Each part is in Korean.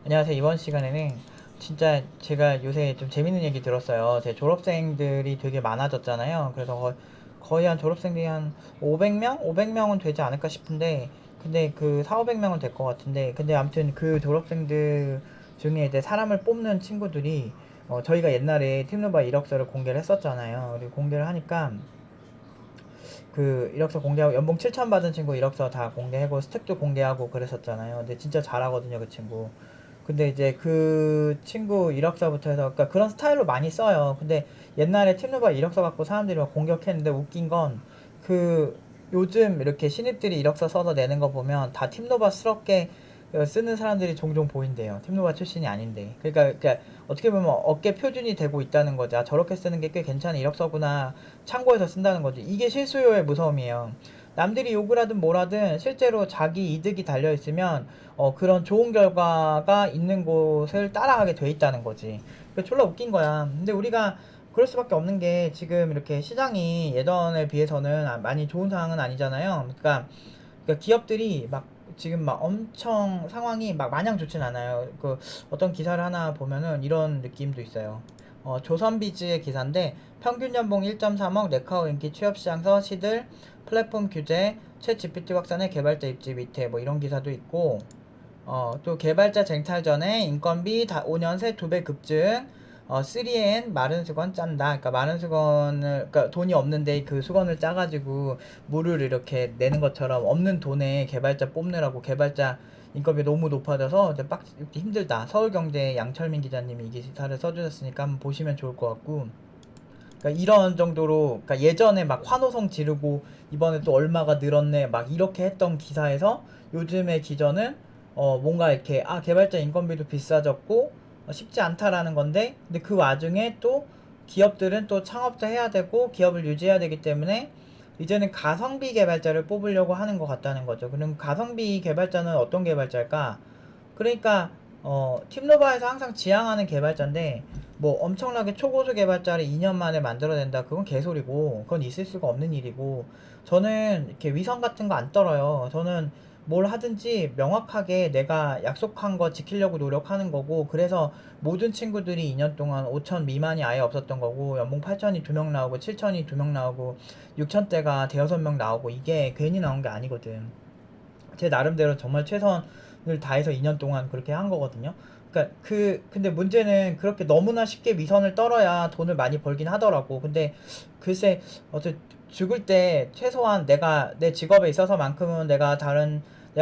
안녕하세요. 이번 시간에는 진짜 제가 요새 좀 재밌는 얘기 들었어요. 제 졸업생들이 되게 많아졌잖아요. 그래서 거의 한 졸업생들이 한 500명? 500명은 되지 않을까 싶은데, 근데 그 4, 500명은 될 것 같은데, 근데 아무튼 그 졸업생들 중에 이제 사람을 뽑는 친구들이, 저희가 옛날에 팀노바 이력서를 공개를 했었잖아요. 그리고 공개를 하니까, 그 이력서 공개하고 연봉 7천 받은 친구 이력서 다 공개하고 스택도 공개하고 그랬었잖아요. 근데 진짜 잘하거든요, 그 친구. 근데 이제 그 친구 이력서부터 해서 그러니까 그런 스타일로 많이 써요. 근데 옛날에 팀노바 이력서 갖고 사람들이 막 공격했는데 웃긴 건 그 요즘 이렇게 신입들이 이력서 써서 내는 거 보면 다 팀노바스럽게 쓰는 사람들이 종종 보인대요. 팀노바 출신이 아닌데. 그러니까 어떻게 보면 어깨 표준이 되고 있다는 거죠. 아, 저렇게 쓰는 게 꽤 괜찮은 이력서구나. 참고해서 쓴다는 거죠. 이게 실수요의 무서움이에요. 남들이 욕을 하든 뭘 하든 실제로 자기 이득이 달려 있으면 그런 좋은 결과가 있는 곳을 따라가게 돼 있다는 거지. 그 졸라 웃긴 거야. 근데 우리가 그럴 수밖에 없는 게 지금 이렇게 시장이 예전에 비해서는 많이 좋은 상황은 아니잖아요. 그러니까 기업들이 막 지금 막 엄청 상황이 막 마냥 좋진 않아요. 그 어떤 기사를 하나 보면은 이런 느낌도 있어요. 조선비즈의 기사인데 평균 연봉 1.3억 네카오 인기 취업시장서 시들 플랫폼 규제 챗 GPT 확산의 개발자 입지 밑에 뭐 이런 기사도 있고 또 개발자 쟁탈 전에 인건비 5년 새 2배 급증 3N 마른 수건 짠다. 그러니까 마른 수건을 그러니까 돈이 없는데 그 수건을 짜가지고 물을 이렇게 내는 것처럼 없는 돈에 개발자 뽑느라고 개발자 인건비 너무 높아져서 이제 힘들다. 서울경제 양철민 기자님이 이 기사를 써주셨으니까 한번 보시면 좋을 것 같고. 그러니까 이런 정도로 그러니까 예전에 막 환호성 지르고 이번에 또 얼마가 늘었네 막 이렇게 했던 기사에서 요즘의 기전은 뭔가 이렇게 개발자 인건비도 비싸졌고 쉽지 않다라는 건데 근데 그 와중에 또 기업들은 또 창업도 해야 되고 기업을 유지해야 되기 때문에 이제는 가성비 개발자를 뽑으려고 하는 것 같다는 거죠. 그럼 가성비 개발자는 어떤 개발자일까? 그러니까 팀노바에서 항상 지향하는 개발자인데 뭐 엄청나게 초고수 개발자를 2년 만에 만들어낸다 그건 개소리고 그건 있을 수가 없는 일이고 저는 이렇게 위선 같은 거 안 떨어요. 저는 뭘 하든지 명확하게 내가 약속한 거 지키려고 노력하는 거고 그래서 모든 친구들이 2년 동안 5천 미만이 아예 없었던 거고 연봉 8천이 2명 나오고 7천이 2명 나오고 6천대가 대여섯 명 나오고 이게 괜히 나온 게 아니거든. 제 나름대로 정말 최선을 다해서 2년 동안 그렇게 한 거거든요. 그러니까 근데 문제는 그렇게 너무나 쉽게 위선을 떨어야 돈을 많이 벌긴 하더라고. 근데 글쎄 죽을 때 최소한 내가 내 직업에 있어서만큼은 내가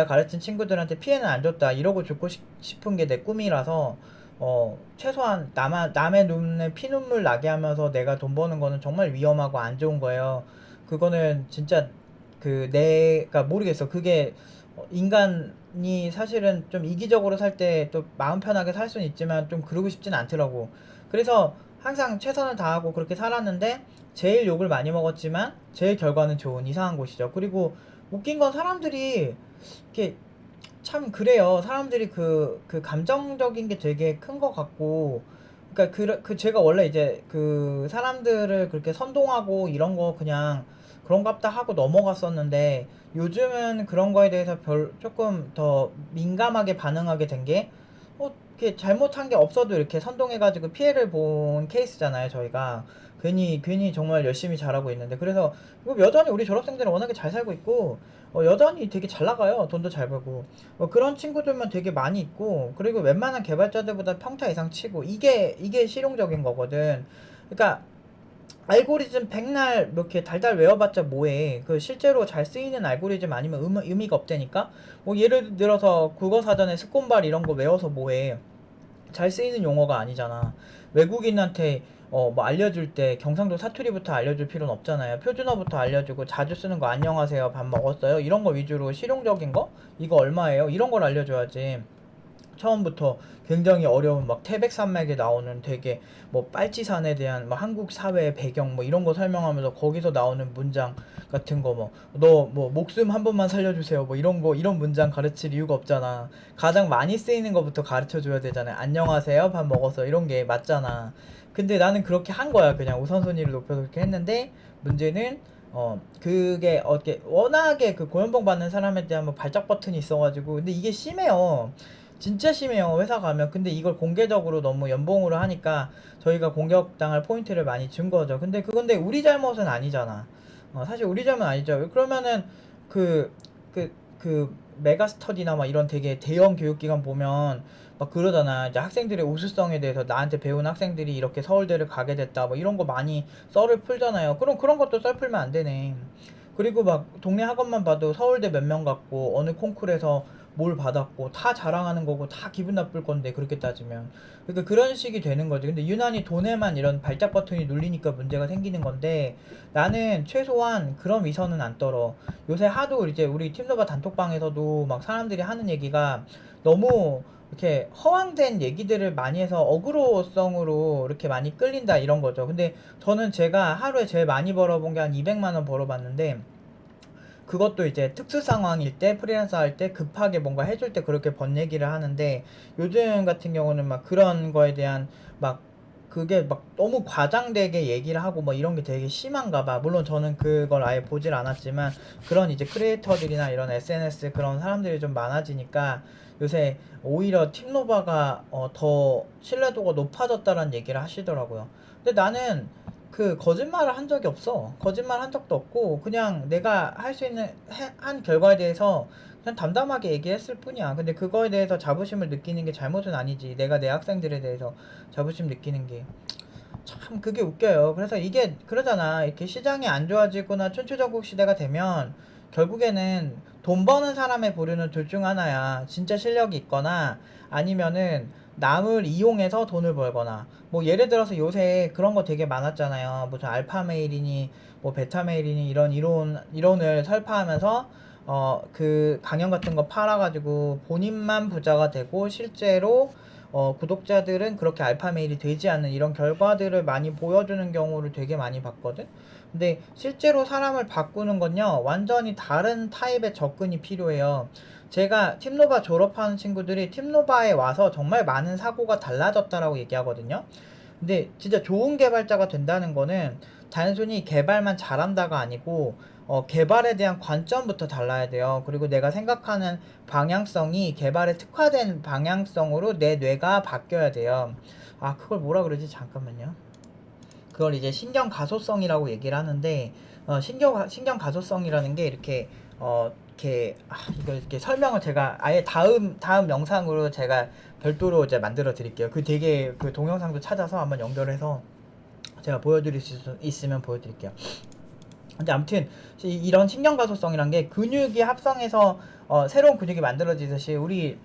가르친 친구들한테 피해는 안 줬다 이러고 죽고 싶은 게 내 꿈이라서 최소한 남의 눈에 피눈물 나게 하면서 내가 돈 버는 거는 정말 위험하고 안 좋은 거예요. 그거는 진짜 내가 모르겠어. 그게 인간이 사실은 좀 이기적으로 살 때 또 마음 편하게 살 수는 있지만 좀 그러고 싶진 않더라고. 그래서 항상 최선을 다하고 그렇게 살았는데 제일 욕을 많이 먹었지만 제일 결과는 좋은 이상한 곳이죠. 그리고 웃긴 건 사람들이 이렇게 참 그래요. 사람들이 그 감정적인 게 되게 큰 것 같고, 그러니까 제가 원래 이제 그 사람들을 그렇게 선동하고 이런 거 그냥 그런갑다 하고 넘어갔었는데 요즘은 그런 거에 대해서 조금 더 민감하게 반응하게 된 게, 이렇게 잘못한 게 없어도 이렇게 선동해가지고 피해를 본 케이스잖아요, 저희가. 괜히 정말 열심히 잘하고 있는데. 그래서, 여전히 우리 졸업생들은 워낙에 잘 살고 있고, 여전히 되게 잘 나가요. 돈도 잘 벌고. 그런 친구들만 되게 많이 있고, 그리고 웬만한 개발자들보다 평타 이상 치고, 이게 실용적인 거거든. 그러니까, 알고리즘 백날 뭐 이렇게 달달 외워봤자 뭐해. 그 실제로 잘 쓰이는 알고리즘 아니면 의미가 없다니까? 뭐 예를 들어서 국어사전에 스콘발 이런 거 외워서 뭐해. 잘 쓰이는 용어가 아니잖아. 외국인한테 뭐 알려줄 때 경상도 사투리부터 알려줄 필요는 없잖아요. 표준어부터 알려주고 자주 쓰는 거 안녕하세요 밥 먹었어요 이런 거 위주로 실용적인 거 이거 얼마예요 이런 걸 알려줘야지. 처음부터 굉장히 어려운 막 태백산맥에 나오는 되게 뭐 빨치산에 대한 뭐 한국 사회의 배경 뭐 이런 거 설명하면서 거기서 나오는 문장 같은 거 뭐 너 뭐 목숨 한 번만 살려주세요 뭐 이런 거 이런 문장 가르칠 이유가 없잖아. 가장 많이 쓰이는 거부터 가르쳐 줘야 되잖아요. 안녕하세요 밥 먹었어 이런 게 맞잖아. 근데 나는 그렇게 한 거야. 그냥 우선순위를 높여서 그렇게 했는데 문제는 그게 워낙에 그 고연봉 받는 사람에 대한 뭐 발작 버튼이 있어가지고 근데 이게 심해요. 진짜 심해요, 회사 가면. 근데 이걸 공개적으로 너무 연봉으로 하니까 저희가 공격당할 포인트를 많이 준 거죠. 근데 우리 잘못은 아니잖아. 사실 우리 잘못은 아니죠. 그러면은 그, 그 메가스터디나 막 이런 되게 대형 교육기관 보면 막 그러잖아. 이제 학생들의 우수성에 대해서 나한테 배운 학생들이 이렇게 서울대를 가게 됐다. 뭐 이런 거 많이 썰을 풀잖아요. 그럼 그런 것도 썰 풀면 안 되네. 그리고 막 동네 학원만 봐도 서울대 몇 명 갔고 어느 콩쿨에서 뭘 받았고 다 자랑하는 거고 다 기분 나쁠 건데 그렇게 따지면. 그러니까 그런 식이 되는 거지. 근데 유난히 돈에만 이런 발작 버튼이 눌리니까 문제가 생기는 건데, 나는 최소한 그런 위선은 안 떨어. 요새 하도 이제 우리 팀노바 단톡방에서도 막 사람들이 하는 얘기가 너무 이렇게 허황된 얘기들을 많이 해서 어그로성으로 이렇게 많이 끌린다 이런 거죠. 근데 저는 제가 하루에 제일 많이 벌어본 게 한 200만 원 벌어봤는데, 그것도 이제 특수 상황일 때, 프리랜서 할 때 급하게 뭔가 해줄 때 그렇게 번 얘기를 하는데, 요즘 같은 경우는 막 그런 거에 대한 막 그게 막 너무 과장되게 얘기를 하고 뭐 이런 게 되게 심한가 봐. 물론 저는 그걸 아예 보질 않았지만 그런 이제 크리에이터들이나 이런 SNS 그런 사람들이 좀 많아지니까 요새 오히려 팀노바가 더 신뢰도가 높아졌다는 얘기를 하시더라고요. 근데 나는 그 거짓말을 한 적이 없어. 거짓말 한 적도 없고 그냥 내가 할 수 있는 한 결과에 대해서 그냥 담담하게 얘기했을 뿐이야. 근데 그거에 대해서 자부심을 느끼는 게 잘못은 아니지. 내가 내 학생들에 대해서 자부심 느끼는 게. 참 그게 웃겨요. 그래서 이게 그러잖아. 이렇게 시장이 안 좋아지거나 춘추전국 시대가 되면 결국에는 돈 버는 사람의 부류는 둘 중 하나야. 진짜 실력이 있거나 아니면은 남을 이용해서 돈을 벌거나. 뭐 예를 들어서 요새 그런 거 되게 많았잖아요. 무슨 알파 메일이니 뭐 베타 메일이니 이런 이론을 설파하면서 그 강연 같은 거 팔아가지고 본인만 부자가 되고 실제로 구독자들은 그렇게 알파 메일이 되지 않는 이런 결과들을 많이 보여주는 경우를 되게 많이 봤거든. 근데 실제로 사람을 바꾸는 건요, 완전히 다른 타입의 접근이 필요해요. 제가 팀노바 졸업하는 친구들이 팀노바에 와서 정말 많은 사고가 달라졌다라고 얘기하거든요. 근데 진짜 좋은 개발자가 된다는 거는 단순히 개발만 잘한다가 아니고 개발에 대한 관점부터 달라야 돼요. 그리고 내가 생각하는 방향성이 개발에 특화된 방향성으로 내 뇌가 바뀌어야 돼요. 아, 그걸 뭐라 그러지? 잠깐만요. 그걸 이제 신경 가소성이라고 얘기를 하는데, 신경 가소성이라는 게 이렇게 이렇게 이걸 이렇게 설명을 제가 아예 다음 영상으로 제가 별도로 이제 만들어 드릴게요. 그 되게 그 동영상도 찾아서 한번 연결해서 제가 보여드릴 수 있으면 보여드릴게요. 근데 아무튼 이런 신경 가소성이란 게 근육이 합성해서 새로운 근육이 만들어지듯이 우리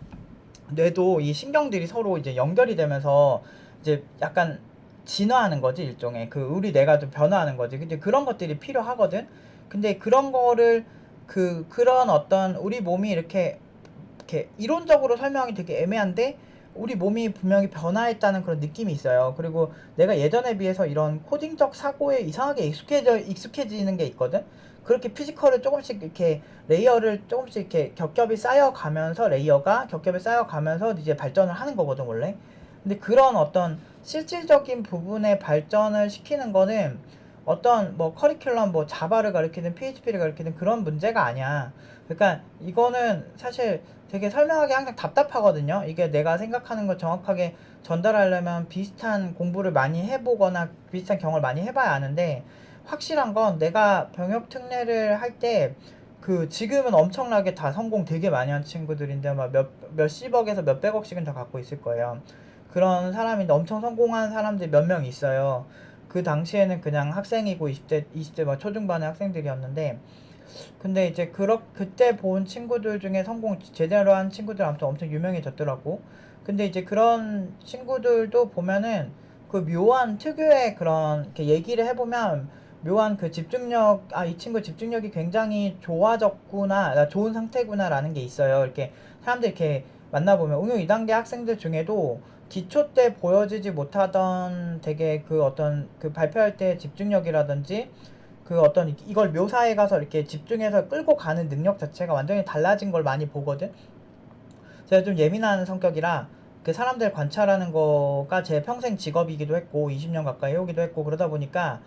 뇌도 이 신경들이 서로 이제 연결이 되면서 이제 약간 진화하는 거지, 일종의. 그 우리 뇌가 좀 변화하는 거지. 근데 그런 것들이 필요하거든. 근데 그런 거를 그런 어떤 우리 몸이 이렇게 이론적으로 설명이 되게 애매한데 우리 몸이 분명히 변화했다는 그런 느낌이 있어요. 그리고 내가 예전에 비해서 이런 코딩적 사고에 이상하게 익숙해지는 게 있거든. 그렇게 피지컬을 조금씩 이렇게 레이어를 조금씩 이렇게 겹겹이 쌓여가면서 레이어가 겹겹이 쌓여가면서 이제 발전을 하는 거거든, 원래. 근데 그런 어떤 실질적인 부분에 발전을 시키는 거는 어떤 뭐 커리큘럼 뭐 자바를 가리키든 PHP를 가리키든 그런 문제가 아니야. 그러니까 이거는 사실 되게 설명하기 항상 답답하거든요. 이게 내가 생각하는 걸 정확하게 전달하려면 비슷한 공부를 많이 해보거나 비슷한 경험을 많이 해봐야 아는데, 확실한 건 내가 병역 특례를 할 때 그 지금은 엄청나게 다 성공 되게 많이 한 친구들인데 막 몇십억에서 몇백억씩은 다 갖고 있을 거예요. 그런 사람인데 엄청 성공한 사람들이 몇 명 있어요. 그 당시에는 그냥 학생이고 20대 막 초중반의 학생들이었는데, 근데 이제 그때 본 친구들 중에 성공 제대로 한 친구들 아무튼 엄청 유명해졌더라고. 근데 이제 그런 친구들도 보면은 그 묘한 특유의 그런 이렇게 얘기를 해보면 묘한 그 집중력, 아, 이 친구 집중력이 굉장히 좋아졌구나, 좋은 상태구나라는 게 있어요. 이렇게 사람들 이렇게 만나보면 응용 2단계 학생들 중에도 기초 때 보여지지 못하던 되게 그 어떤 그 발표할 때 집중력이라든지 그 어떤 이걸 묘사해 가서 이렇게 집중해서 끌고 가는 능력 자체가 완전히 달라진 걸 많이 보거든. 제가 좀 예민한 성격이라 그 사람들 관찰하는 거가 제 평생 직업이기도 했고 20년 가까이 해오기도 했고 그러다 보니까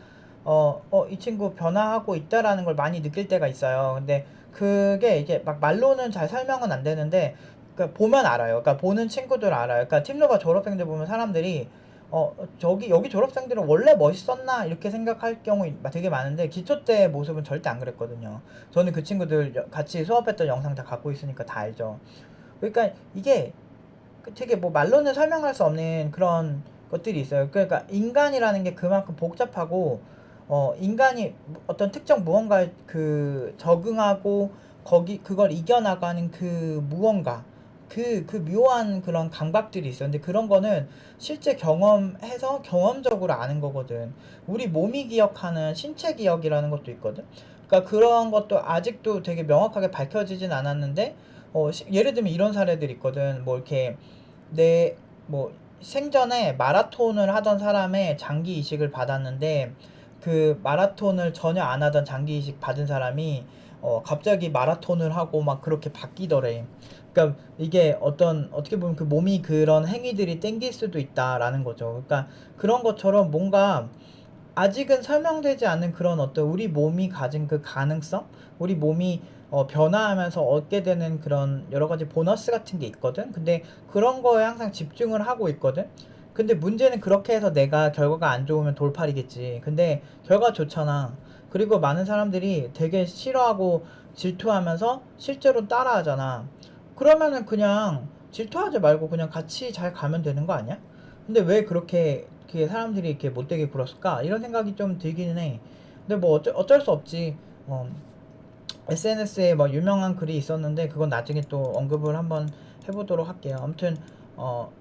이 친구 변화하고 있다라는 걸 많이 느낄 때가 있어요. 근데 그게 이게 막 말로는 잘 설명은 안 되는데 그러니까 보면 알아요. 그러니까 보는 친구들 알아요. 그러니까 팀노바 졸업생들 보면 사람들이 여기 졸업생들은 원래 멋있었나 이렇게 생각할 경우 되게 많은데 기초 때 모습은 절대 안 그랬거든요. 저는 그 친구들 같이 수업했던 영상 다 갖고 있으니까 다 알죠. 그러니까 이게 되게 뭐 말로는 설명할 수 없는 그런 것들이 있어요. 그러니까 인간이라는 게 그만큼 복잡하고 인간이 어떤 특정 무언가에 그 적응하고 그걸 이겨나가는 그 무언가 그 묘한 그런 감각들이 있어요. 근데 그런 거는 실제 경험해서 경험적으로 아는 거거든. 우리 몸이 기억하는 신체 기억이라는 것도 있거든. 그러니까 그런 것도 아직도 되게 명확하게 밝혀지진 않았는데 예를 들면 이런 사례들이 있거든. 뭐 이렇게 내 뭐 생전에 마라톤을 하던 사람의 장기 이식을 받았는데 그 마라톤을 전혀 안 하던 장기 이식 받은 사람이 갑자기 마라톤을 하고 막 그렇게 바뀌더래. 그러니까 이게 어떻게 보면 그 몸이 그런 행위들이 땡길 수도 있다라는 거죠. 그러니까 그런 것처럼 뭔가 아직은 설명되지 않는 그런 어떤 우리 몸이 가진 그 가능성, 우리 몸이 변화하면서 얻게 되는 그런 여러 가지 보너스 같은 게 있거든. 근데 그런 거에 항상 집중을 하고 있거든. 근데 문제는 그렇게 해서 내가 결과가 안 좋으면 돌팔이겠지. 근데 결과 좋잖아. 그리고 많은 사람들이 되게 싫어하고 질투하면서 실제로 따라하잖아. 그러면은 그냥 질투하지 말고 그냥 같이 잘 가면 되는 거 아니야? 근데 왜 그렇게 사람들이 이렇게 못되게 굴었을까? 이런 생각이 좀 들기는 해. 근데 뭐 어쩔 수 없지. SNS에 뭐 유명한 글이 있었는데 그건 나중에 또 언급을 한번 해보도록 할게요. 아무튼 어,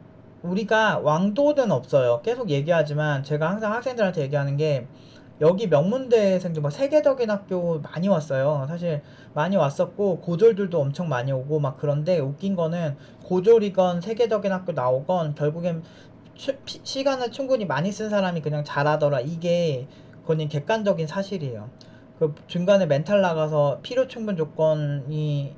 우리가 왕도는 없어요. 계속 얘기하지만 제가 항상 학생들한테 얘기하는 게 여기 명문대생들 뭐 세계적인 학교 많이 왔어요. 사실 많이 왔었고 고졸들도 엄청 많이 오고 막 그런데 웃긴 거는 고졸이건 세계적인 학교 나오건 결국엔 시간을 충분히 많이 쓴 사람이 그냥 잘하더라. 이게 그건 객관적인 사실이에요. 그 중간에 멘탈 나가서 필요 충분 조건인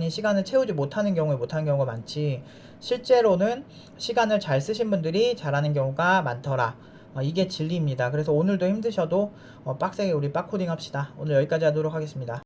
시간을 채우지 못하는 경우가 많지. 실제로는 시간을 잘 쓰신 분들이 잘하는 경우가 많더라. 이게 진리입니다. 그래서 오늘도 힘드셔도 빡세게 우리 빡코딩 합시다. 오늘 여기까지 하도록 하겠습니다.